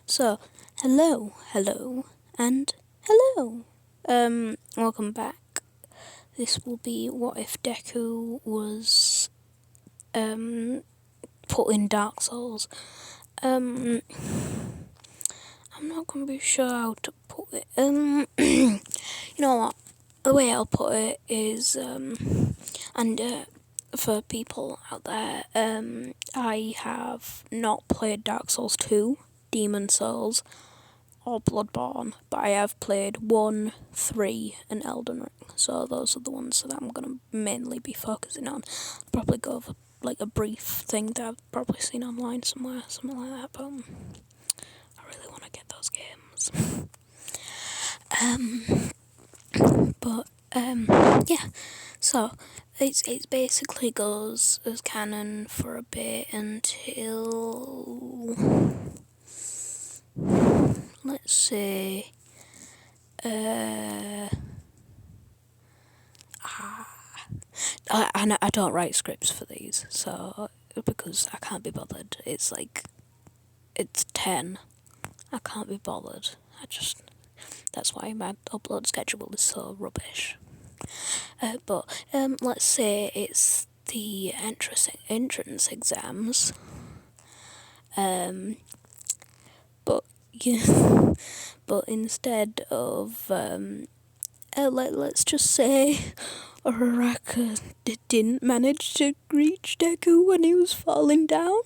So, hello, and hello. Welcome back. This will be what if Deku was, put in Dark Souls. I'm not gonna be sure how to put it. You know what? The way I'll put it is, for people out there, I have not played Dark Souls 2, Demon Souls, or Bloodborne, but I have played 1, 3, and Elden Ring. So those are the ones that I'm going to mainly be focusing on. I'll probably go over like a brief thing that I've probably seen online somewhere, something like that, but I really want to get those games. Yeah, so it basically goes as canon for a bit until, let's say, I don't write scripts for these, so because I can't be bothered. It's 10. I can't be bothered. That's why my upload schedule is so rubbish. But let's say it's the entrance exams. But yeah, but instead of let's just say Uraraka didn't manage to reach Deku when he was falling down.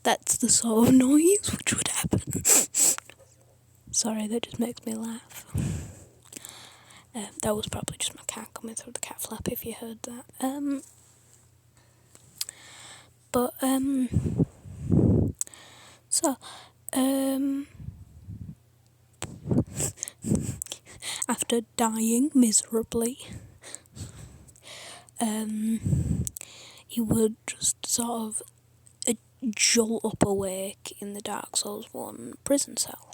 That's the sort of noise which would happen. Sorry, that just makes me laugh. That was probably just my cat coming through the cat flap if you heard that. So, after dying miserably, he would just sort of jolt up awake in the Dark Souls 1 prison cell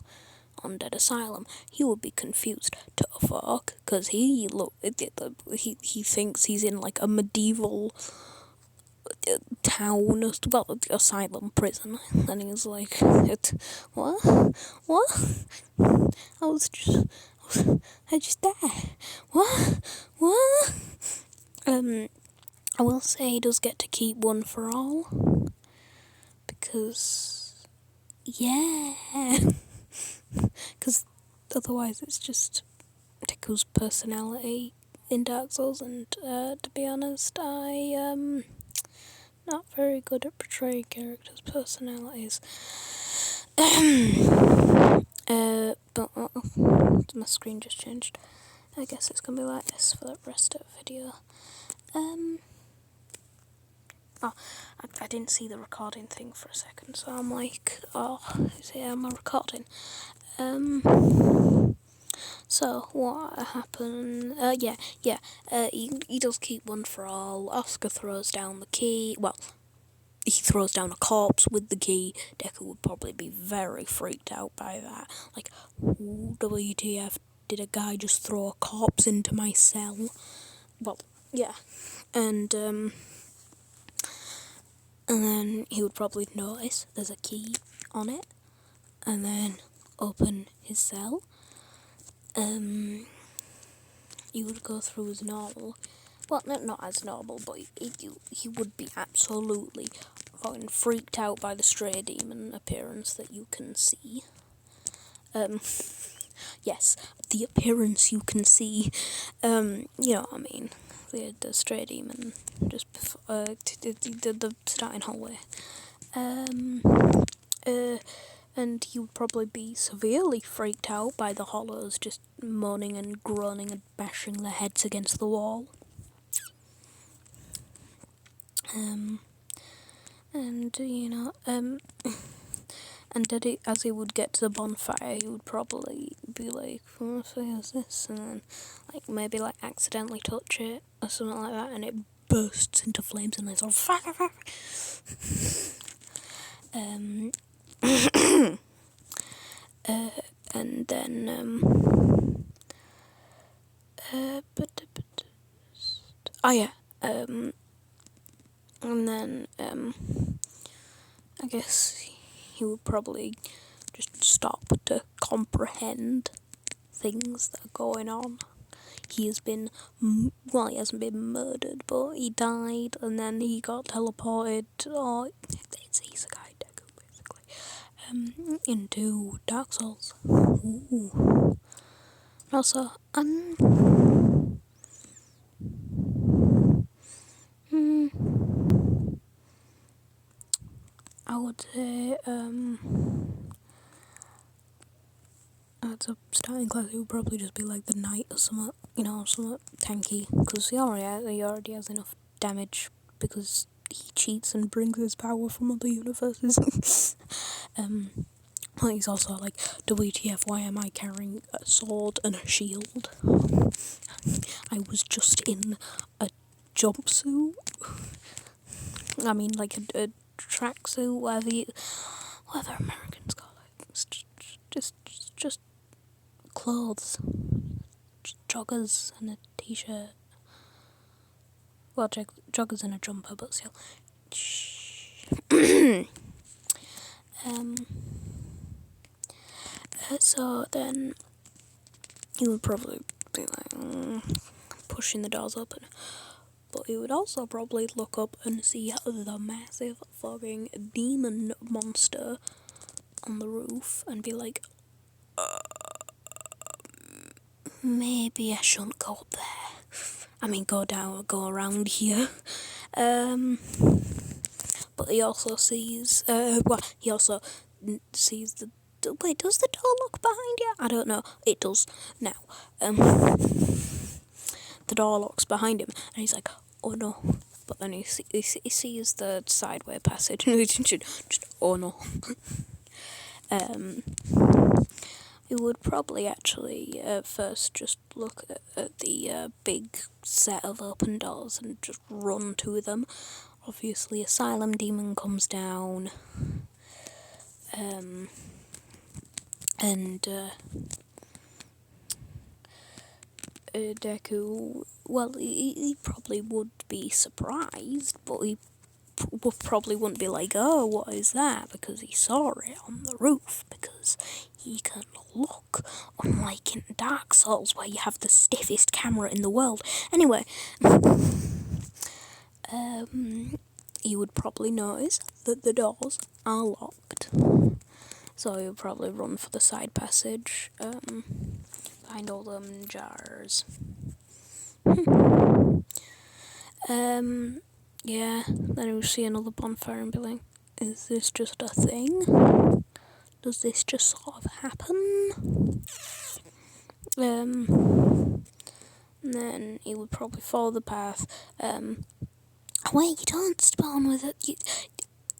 on Dead Asylum. He would be confused to fuck because he thinks he's in like a medieval town, well, asylum, prison, and he's like, what? I just died. What? I will say he does get to keep one for all, because, yeah, because otherwise it's just Deku's personality in Dark Souls, and to be honest, I not very good at portraying characters' personalities. But my screen just changed. I guess it's gonna be like this for the rest of the video. I didn't see the recording thing for a second, so I'm like, am I recording? So what happened? He does keep one for all. Oscar throws down the key. Well, he throws down a corpse with the key. Deku would probably be very freaked out by that. Like, WTF, did a guy just throw a corpse into my cell? Well, yeah. And then he would probably notice there's a key on it, and then open his cell. He would go through as normal. Well, not as normal, but he would be absolutely fucking freaked out by the stray demon appearance that you can see. Yes, the appearance you can see. You know what I mean. The stray demon just before the starting hallway. And he would probably be severely freaked out by the hollows just moaning and groaning and bashing their heads against the wall. And you know, and as he would get to the bonfire, he would probably be like, "What is this?" And then, like, maybe like accidentally touch it or something like that, and it bursts into flames, and it's all fuck. And then and then I guess he would probably just stop to comprehend things that are going on. He has been, well, he hasn't been murdered, but he died, and then he got teleported, or it's Isekai Deku, basically, into Dark Souls. Ooh. Also, I would say, as a starting class, it would probably just be like the knight or something, something tanky, because he already has enough damage, because he cheats and brings his power from other universes. Well, he's also like, WTF, why am I carrying a sword and a shield? I was just in a jumpsuit. I mean, like a tracksuit, whatever Americans call it. It's just clothes, just joggers and a t-shirt. Well, joggers and a jumper, but still. So then he would probably be like pushing the doors open, but he would also probably look up and see the massive fucking demon monster on the roof and be like, maybe I shouldn't go up there. I mean, go around here. But he also sees, he also sees the. Wait, does the door look behind you? I don't know. It does now. The door looks behind him, and he's like, oh no. But then he sees the sideway passage, and just oh no. He would probably actually first just look at the big set of open doors and just run to them. Obviously, Asylum Demon comes down, and Deku, well, he probably would be surprised, but he probably wouldn't be like, oh, what is that? Because he saw it on the roof, because he can look, unlike in Dark Souls, where you have the stiffest camera in the world. Anyway, he would probably notice that the doors are locked, so he would probably run for the side passage, behind all them jars. Yeah, then he would see another bonfire and be like, is this just a thing? Does this just sort of happen? And then he would probably follow the path. Wait, you don't spawn with it.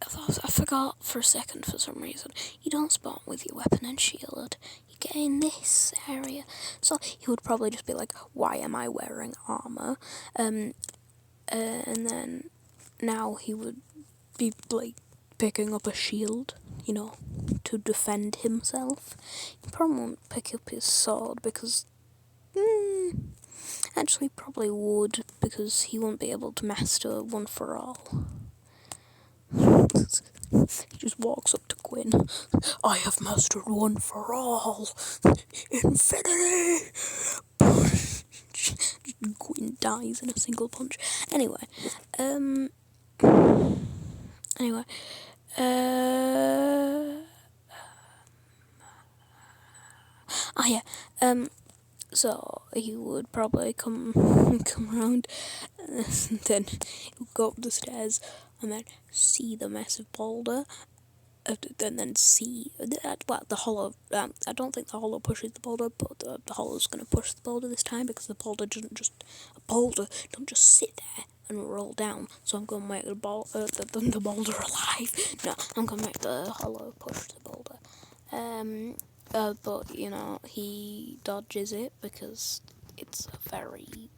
I forgot for a second for some reason. You don't spawn with your weapon and shield. You get in this area. So he would probably just be like, why am I wearing armor? And then now he would be like picking up a shield, to defend himself. He probably won't pick up his sword because actually probably would, because he won't be able to master One for All. He just walks up to Gwyn. I have mastered One for All. Infinity. Gwyn dies in a single punch. Anyway, so he would probably come around, and then go up the stairs, and then see the massive boulder, and then see the hollow. I don't think the hollow pushes the boulder, but the hollow's going to push the boulder this time, because the boulder don't just sit there and roll down. So I'm going to make the boulder alive. No, I'm going to make the hollow push the boulder. But he dodges it because it's a very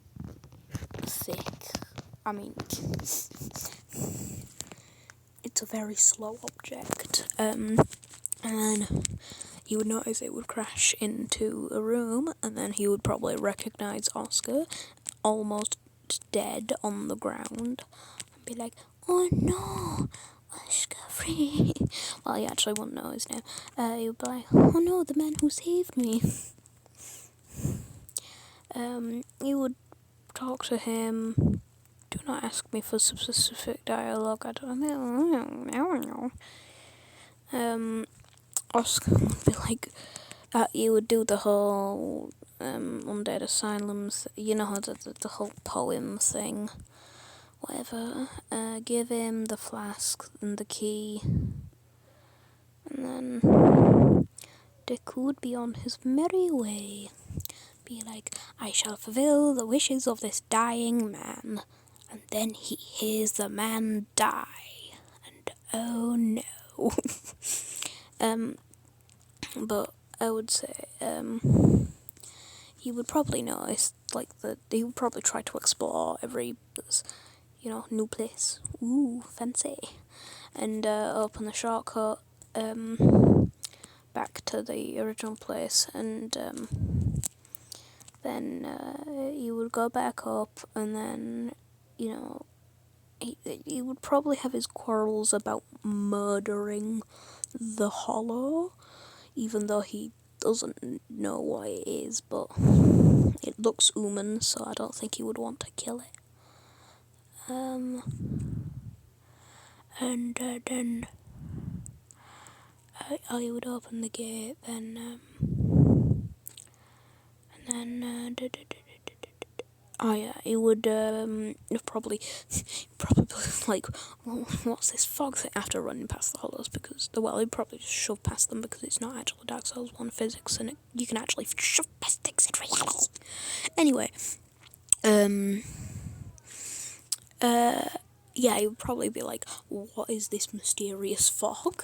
thick. I mean, it's a very slow object. And then he would notice it would crash into a room, and then he would probably recognize Oscar, almost dead on the ground, and be like, "Oh no, Oscar, free!" well, he actually wouldn't know his name. He would be like, oh no, the man who saved me. You would talk to him. Do not ask me for specific dialogue. I don't know. Oscar would be like, you would do the whole undead asylums. You know how the whole poem thing. Whatever. Give him the flask and the key, and then deku would be on his merry way. Be like, I shall fulfill the wishes of this dying man. And then he hears the man die. And oh no. But I would say, he would probably notice, he would probably try to explore every, new place. Ooh, fancy. And open the shortcut, back to the original place, and, then he would go back up, and then, he would probably have his quarrels about murdering the Hollow, even though he doesn't know what it is, but it looks human, so I don't think he would want to kill it. And then I would open the gate, then he would probably like, well, what's this fog thing, after running past the hollows, because he'd probably just shove past them because it's not actually Dark Souls 1 physics, and you can actually shove past things in reality. Anyway, he would probably be like, what is this mysterious fog?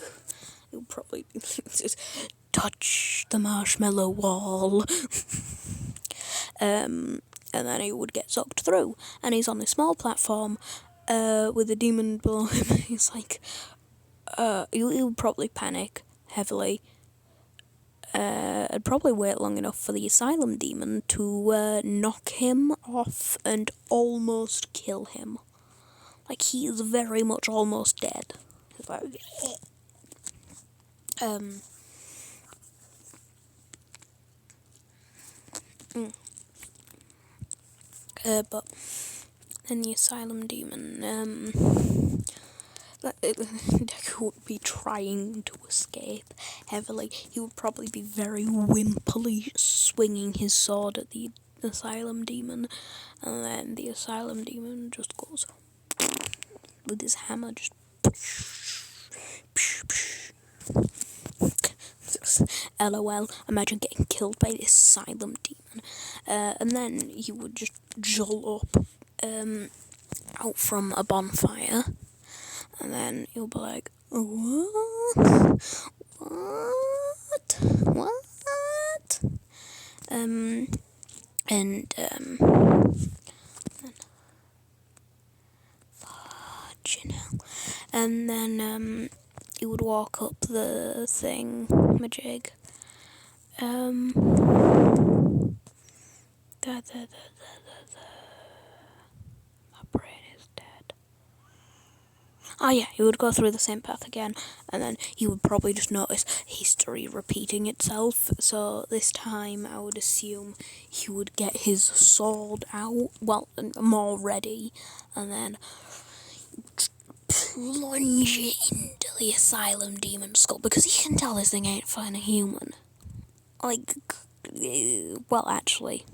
It would probably just touch the marshmallow wall. And then he would get sucked through, and he's on a small platform with a demon below him. He's like, he would probably panic heavily. I'd probably wait long enough for the asylum demon to knock him off and almost kill him. Like, he is very much almost dead. He's like, but then the asylum demon, Deku would be trying to escape heavily. He would probably be very wimpily swinging his sword at the asylum demon, and then the asylum demon just goes with his hammer, just LOL, imagine getting killed by this asylum demon. And then he would just jolt up out from a bonfire, and then he'll be like, what? And then he would walk up the thing, majig. My brain is dead. Oh yeah, he would go through the same path again, and then he would probably just notice history repeating itself. So this time, I would assume he would get his sword out, more ready, and then plunge it into the asylum demon skull, because he can tell this thing ain't fine a human. Actually,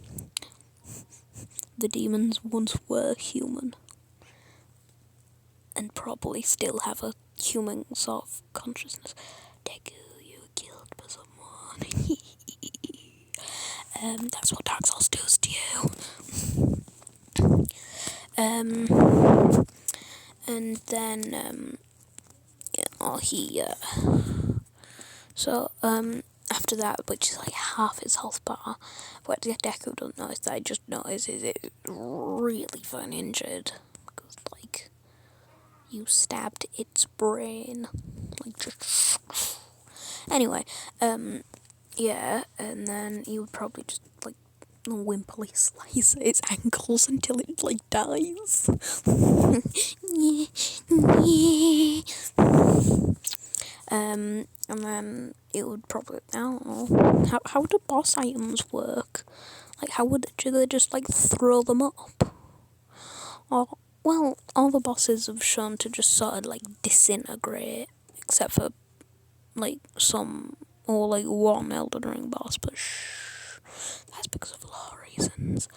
the demons once were human, and probably still have a human sort of consciousness. Deku, you were killed by someone. That's what Dark Souls does to you. And then, after that, which is like half his health bar, what Deku doesn't notice, that I just noticed, is it's really fun injured, because, you stabbed its brain, anyway, and then you would probably just, wimpily slice its ankles until it, dies. And then it would probably, I don't know, how do boss items work? Like, do they just, like, throw them up? Or, well, all the bosses have shown to just sort of, like, disintegrate, except for, like, some, or, like, one Elden Ring boss, but that's because of lore reasons.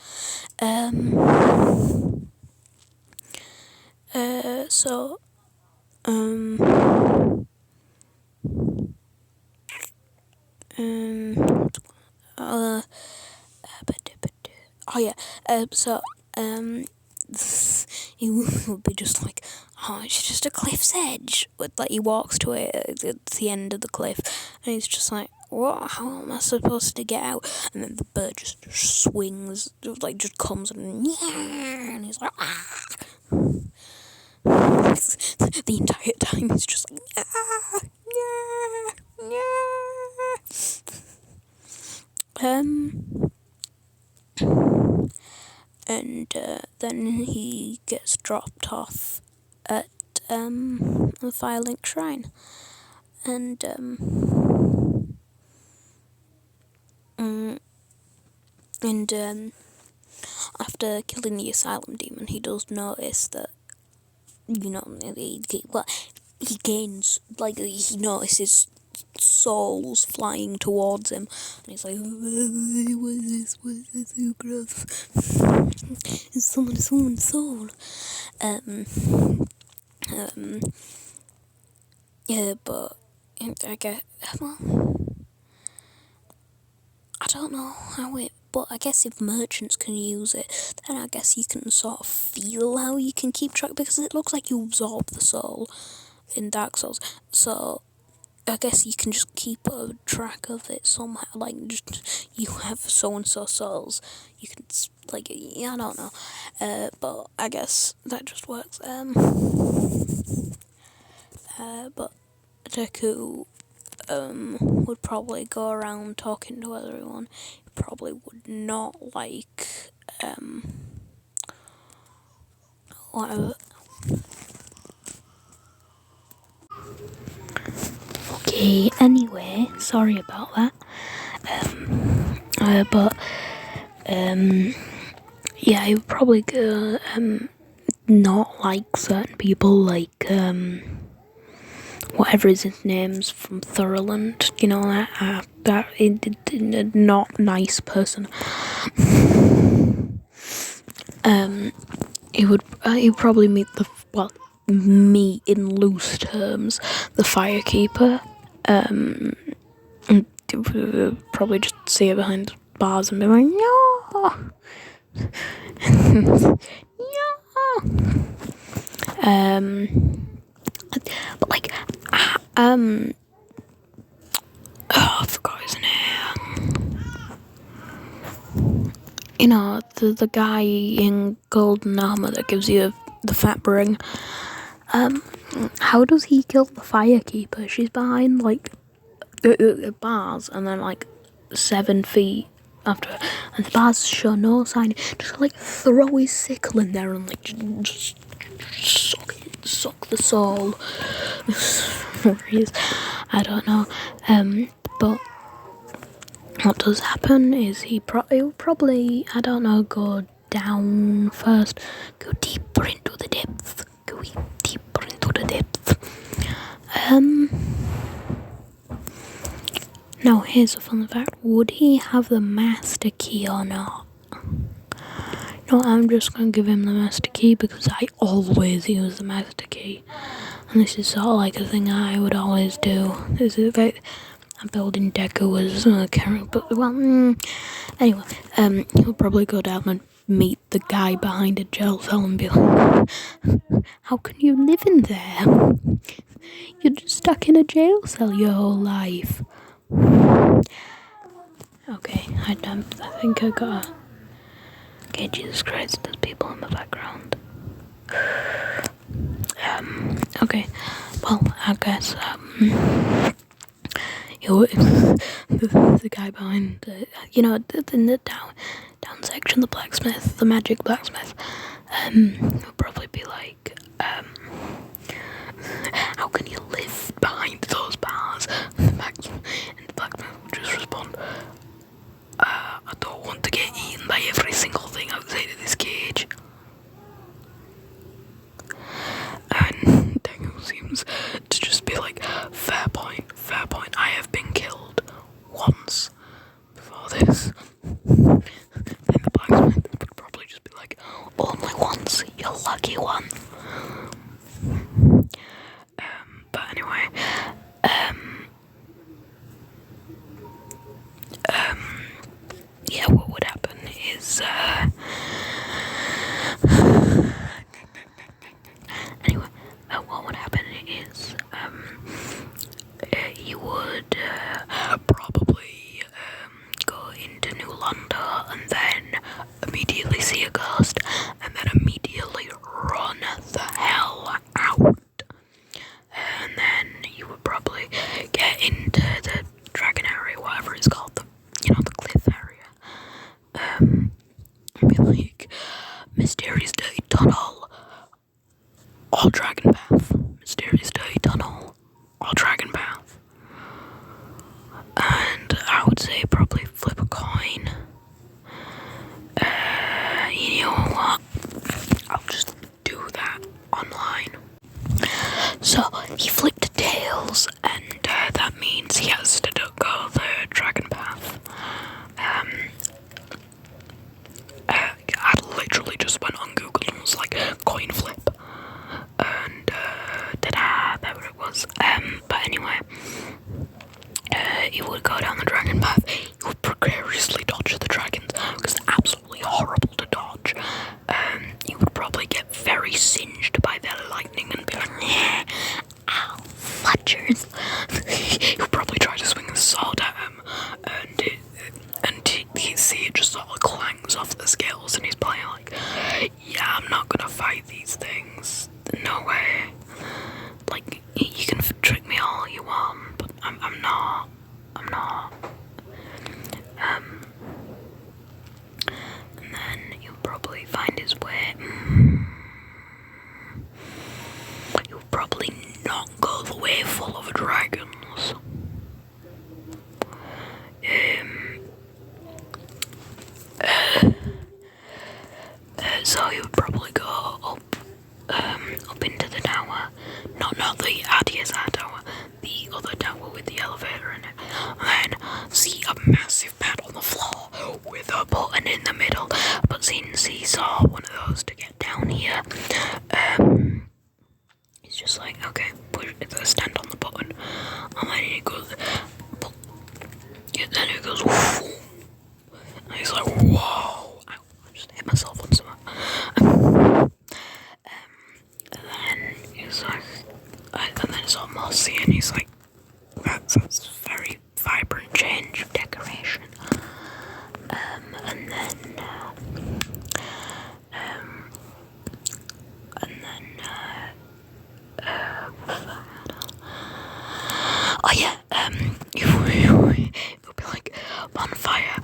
Oh yeah, he would be just like, oh, it's just a cliff's edge. But like he walks to it at the end of the cliff, and he's just like, what? How am I supposed to get out? And then the bird just swings, like just comes and he's like, ah. The entire time he's just like, ah, yeah, yeah. And then he gets dropped off at the Firelink Shrine, and after killing the Asylum Demon, he does notice that, you know, he gains, like, he notices souls flying towards him, and he's like, what is this, so gross, it's someone's soul. Yeah, but I guess, well, I don't know how but I guess if merchants can use it, then I guess you can sort of feel how you can keep track, because it looks like you absorb the soul in Dark Souls, so I guess you can just keep a track of it somehow, like, just, you have so-and-so souls, you can, like, yeah, I don't know, but I guess that just works, but Deku, would probably go around talking to everyone. He probably would not like, whatever. Okay, anyway, sorry about that. Yeah, he would probably go, not like certain people, like, whatever is his name's from Thurland, you know, that not nice person. He would probably meet meet in loose terms the Firekeeper, and probably just see her behind bars and be like, no. But like, oh, I forgot his name. You know, the guy in golden armor that gives you the fat ring. How does he kill the Firekeeper? She's behind like bars, and then like 7 feet after her, and the bars show no sign. Just like throw his sickle in there and like just suck the soul. I don't know. But what does happen is he will probably, I don't know, go down first, go deeper into the depths, Now here's a fun fact, would he have the master key or not? No, I'm just going to give him the master key because I always use the master key. And this is sort of like a thing I would always do. This is about, I'm building deku as a character, but well, anyway, he'll probably go down and meet the guy behind a jail cell and be like, how can you live in there? You're just stuck in a jail cell your whole life. Okay, I think I got a... Okay, Jesus Christ, there's people in the background. Okay, well, I guess, the guy behind, in the down section, the blacksmith, the magic blacksmith, he'll probably be like, how can you live behind those bars? what would happen is, anyway, what would happen is, you would probably go into New London and then immediately see a ghost and then immediately run the hell out. And then you would probably get into the dragon area, whatever it's called, the cliff area. Be like, mysterious dirty tunnel, or dragon path. Mysterious dirty tunnel, or dragon path. And I would say probably flip a coin. You know what? I'll just do that online. So he flipped tails, and that means he has to go the dragon path. I literally just went on Google and was like, coin flip. And ta-da, that's what it was. But anyway, you would go down the dragon path, you would precariously dodge the dragons, because they're absolutely horrible to dodge. You would probably get very singed by their lightning and be like, ow, fletchers. You would probably try to swing a sword at him, and he'd see it just sort of clangs off the scales, and he's probably like, yeah, I'm not gonna fight these things. No way. Like, you can trick me all you want, but I'm not. And then you'll probably find his way. You'll probably not go the way full of dragons. So you would probably go up into the tower, not the Adiazar tower, the other tower with the elevator in it, and then see a massive pad on the floor with a button in the middle. But since he saw one of those to get down here, he's just like, okay, stand on the button, and then he goes, whoo, and he's like, whoa, I just hit myself on something. And then he's like, and then it's all mossy, and he's like, that's very vibrant change of decoration. And oh yeah, you'll be like, bonfire,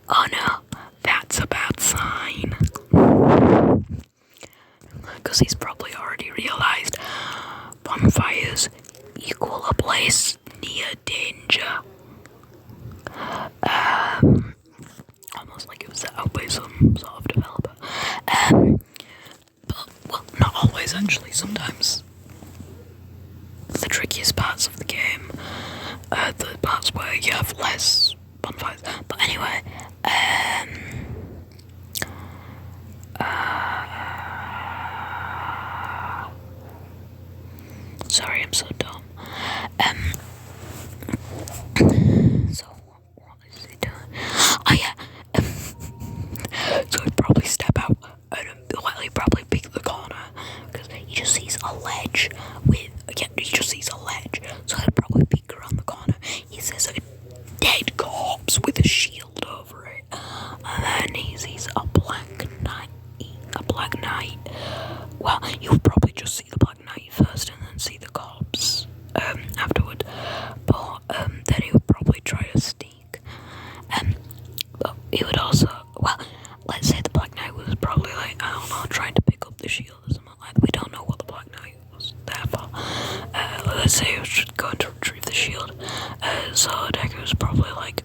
oh no, that's a bad sign. Because he's probably already realised bonfires equal a place near danger. Almost like it was set out by some sort of developer. But, well, not always actually, sometimes. The trickiest parts of the game, the parts where you have less bonfires. But anyway, sorry, I'm so dumb. So what is he doing? Oh yeah. So he'd probably step out and he'd probably pick the corner because he just sees a ledge So he'd probably peek around the corner. He sees a dead corpse with a shield over it, and then he sees a black knight. Well, you would probably just see the black knight first and then see the corpse afterward. But then he would probably try to sneak. But he would also, well, let's say the black knight was probably like, I don't know, trying to pick up the shield or something like that. We don't know what the black knight was there for. Let's say he was going to retrieve the shield. So Deku was probably like,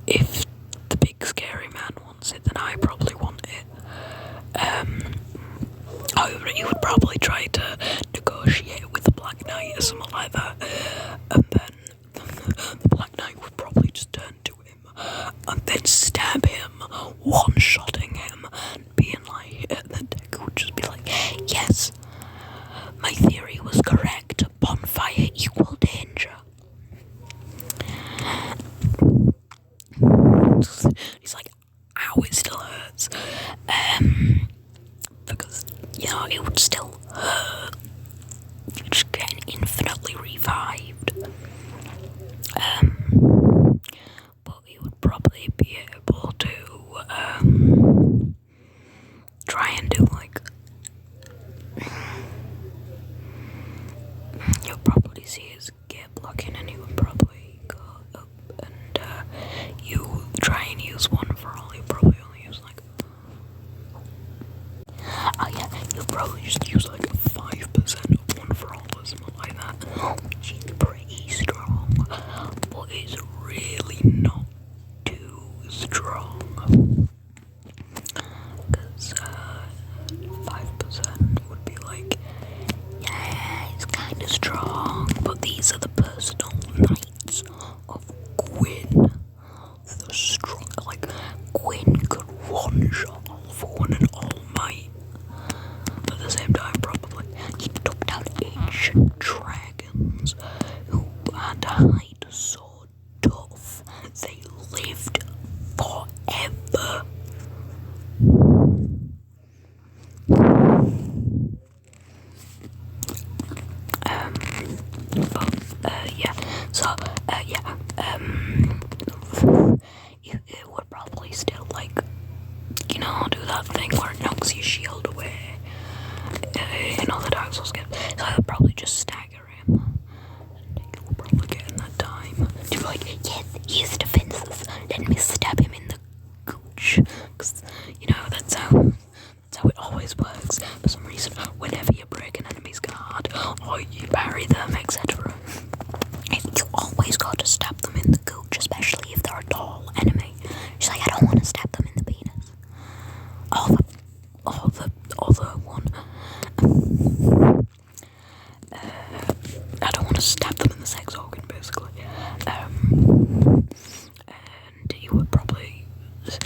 if the big scary man wants it, then I probably want it. However, he would probably try to negotiate with the Black Knight or something like that, and then the Black Knight would probably just turn to him and then stab him, one-shotting him, being like, and then Deku would just be like, yes, my theory was correct, bonfire equal danger. died so tough. They lived forever. It would probably still, like, you know, do that thing where it knocks your shield away. You know, the Dark Souls game. So I would probably just stagger him. And he would probably get in that time to be like, yes, he's defenseless. Let me stab him in the gooch. Because, you know, that's how it always works. For some reason, whenever you break an enemy's guard, or you parry them, etc., you always got to stab them in the gooch, especially if they're a tall enemy. She's like, I don't want to stab them in the penis. The other one. I don't want to stab them in the sex organ, basically. And you would probably, like,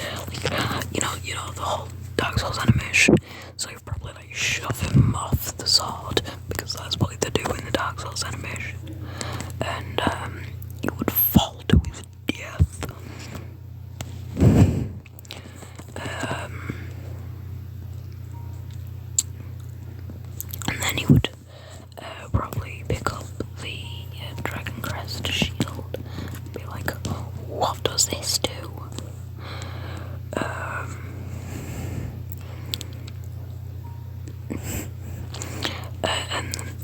you know, the whole Dark Souls animation. So you'd probably, like, shove him off the sword, because that's what they do in the Dark Souls animation. And he would fall to his death. And then he would probably pick up the Dragon Crest shield and be like, what does this do?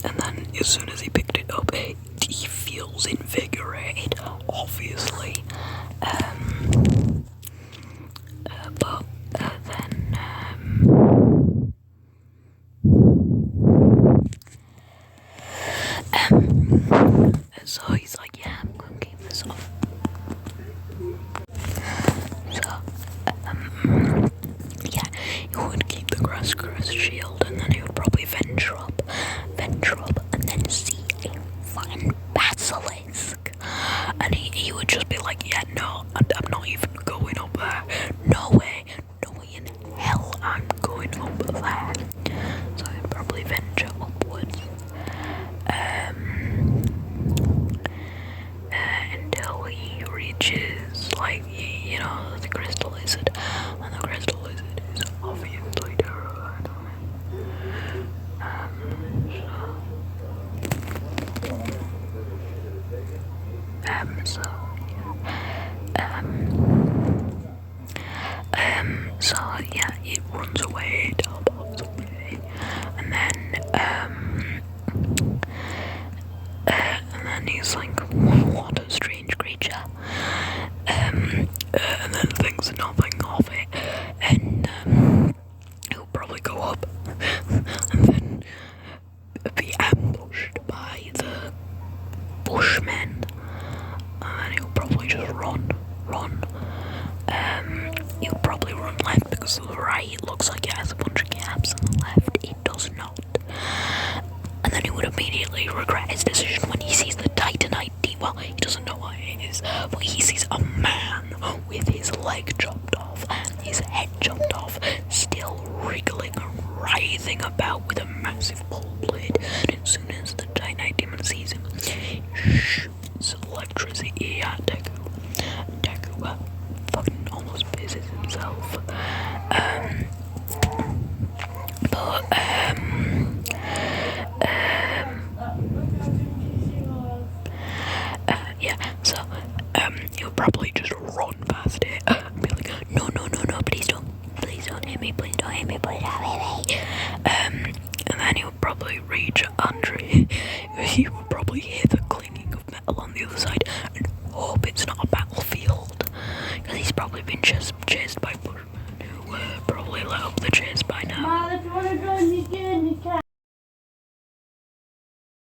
And then as soon as he picked it up, he feels invigorated, obviously. But then so he's like, yeah, I'm gonna keep this up. So yeah, he would keep the Grass Crest shield, and then he would probably venture up, and then see a fucking basilisk, and he would just be like, yeah, no, I'm not even going up there. No way in hell I'm going up there. So I'd probably venture upwards until he reaches, like, you know, the crystal lizard, and the crystal lizard is obviously terrified of him. So yeah, it runs away, teleports away, and then he's like, what a strange creature, and then thinks nothing of it, and he'll probably go up, and then be ambushed by the bushmen, and then he'll probably just run. He'll probably run left, because to the right it looks like it has a bunch of gaps, and the left it does not. And then he would immediately regret his decision when he sees the Titanite demon. Well, he doesn't know what it is, but he sees a man with his leg chopped off, his head chopped off, still wriggling and writhing about with a massive pole blade. And as soon as the Titanite demon sees him, he shoots electricity at Deku. Deku fucking almost pisses himself. He'll probably just run past it and be like, no, please don't hit me, please don't hit me. And then he'll probably reach Andre. He will probably hear the clinging of metal on the other side and hope it's not a battlefield, because he's probably been chased by bushmen who probably let up the chase by now.